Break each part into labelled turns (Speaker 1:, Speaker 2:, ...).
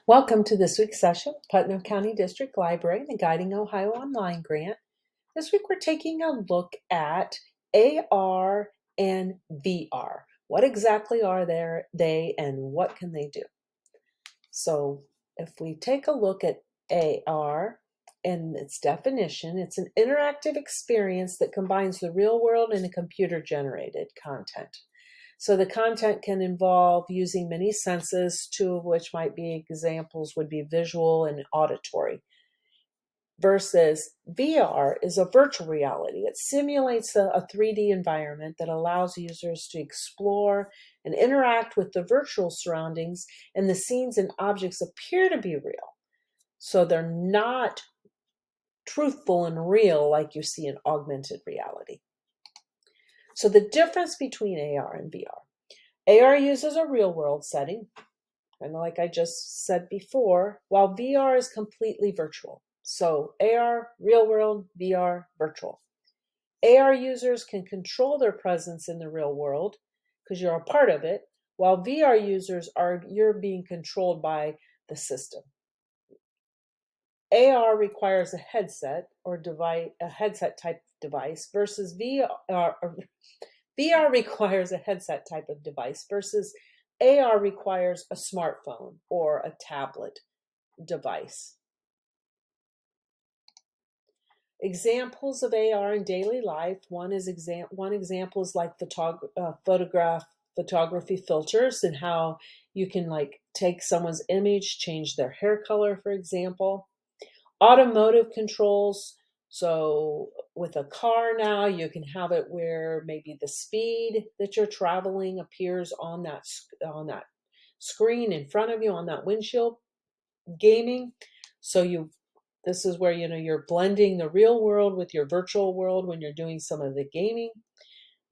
Speaker 1: Welcome to this week's session, Putnam County District Library, the Guiding Ohio Online Grant. This week we're taking a look at AR and VR. What exactly are they and what can they do? So if we take a look at AR and its definition, it's an interactive experience that combines the real world and a computer-generated content. So the content can involve using many senses, two of which might be examples would be visual and auditory. Versus VR is a virtual reality. It simulates a 3D environment that allows users to explore and interact with the virtual surroundings, and the scenes and objects appear to be real. So they're not truthful and real like you see in augmented reality. So the difference between AR and VR. AR uses a real-world setting, and like I just said before, while VR is completely virtual. So AR, real world, VR, virtual. AR users can control their presence in the real world because you're a part of it, while VR users you're being controlled by the system. AR requires a headset or device, a headset type device, versus VR requires a headset type of device versus AR requires a smartphone or a tablet device. Examples of AR in daily life. One example is like photography filters and how you can like take someone's image, change their hair color, for example. Automotive controls. So with a car now, you can have it where maybe the speed that you're traveling appears on that screen in front of you, on that windshield. Gaming. So this is where you're blending the real world with your virtual world when you're doing some of the gaming.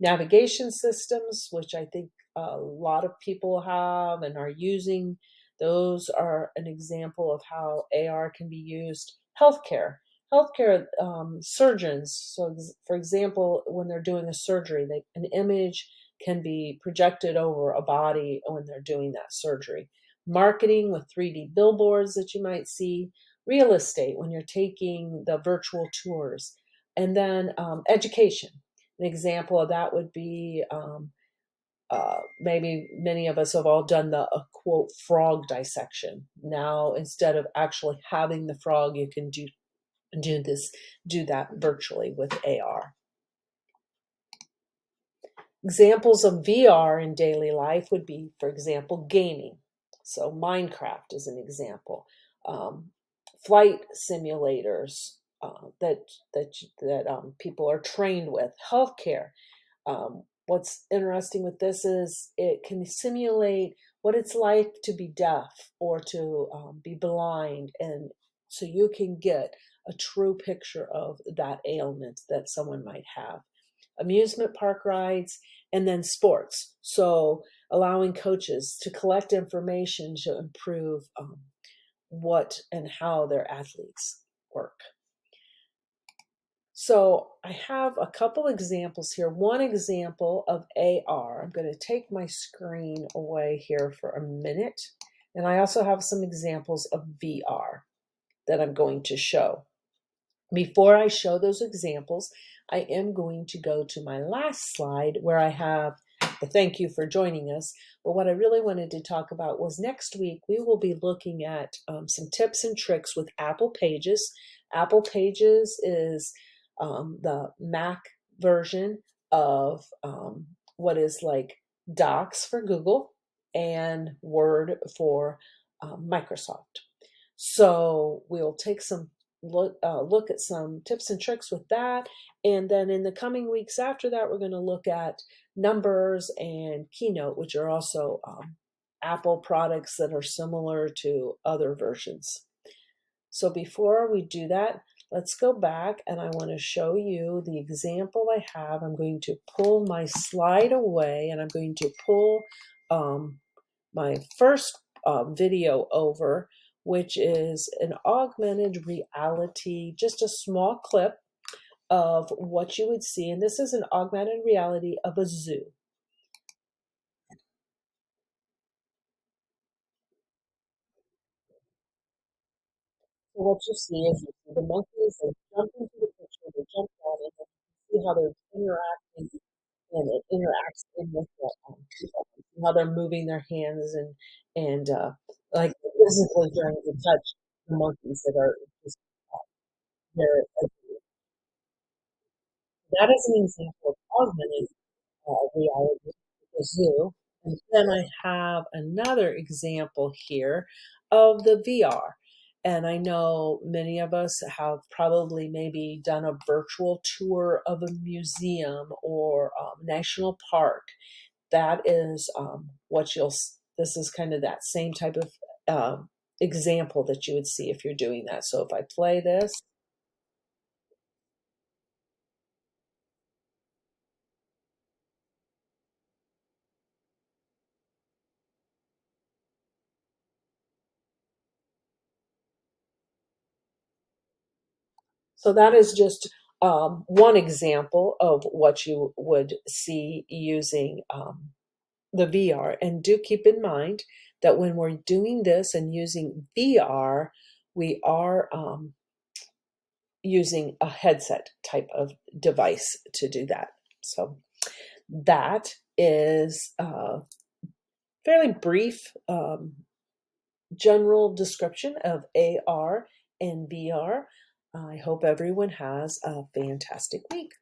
Speaker 1: Navigation systems, which I think a lot of people have and are using, those are an example of how AR can be used. Healthcare surgeons. So for example, when they're doing a surgery, an image can be projected over a body when they're doing that surgery. Marketing with 3D billboards that you might see. Real estate when you're taking the virtual tours. And then education. An example of that would be maybe many of us have all done the quote frog dissection. Now instead of actually having the frog, you can do that virtually with AR. Examples of VR in daily life would be, for example, gaming. So Minecraft is an example. Flight simulators that people are trained with. Healthcare. What's interesting with this is it can simulate what it's like to be deaf or to be blind, and so you can get a true picture of that ailment that someone might have. Amusement park rides, and then sports. So allowing coaches to collect information to improve what and how their athletes work. So I have a couple examples here. One example of AR. I'm going to take my screen away here for a minute. And I also have some examples of VR that I'm going to show. Before I show those examples, I am going to go to my last slide where I have the thank you for joining us. But what I really wanted to talk about was next week we will be looking at some tips and tricks with Apple Pages. Apple Pages is the Mac version of what is like Docs for Google and Word for Microsoft. So we'll take some look at some tips and tricks with that, and then in the coming weeks after that we're going to look at Numbers and Keynote, which are also Apple products that are similar to other versions. So before we do that, let's go back, and I want to show you the example I have. I'm going to pull my slide away, and I'm going to pull my first video over, which is an augmented reality, just a small clip of what you would see. And this is an augmented reality of a zoo. So what you see is you see the monkeys, they jump into the picture, they jump on it, and you see how they're interacting, and it interacts in with the people, how they're moving their hands and like physically trying to touch the monkeys that are just there. That is an example of augmented reality at the zoo. And then I have another example here of the VR. And I know many of us have probably maybe done a virtual tour of a museum or national park. That is what this is kind of that same type of example that you would see if you're doing that. So if I play this, so that is just one example of what you would see using the VR. And do keep in mind that when we're doing this and using VR, we are using a headset type of device to do that. So that is a fairly brief general description of AR and VR. I hope everyone has a fantastic week.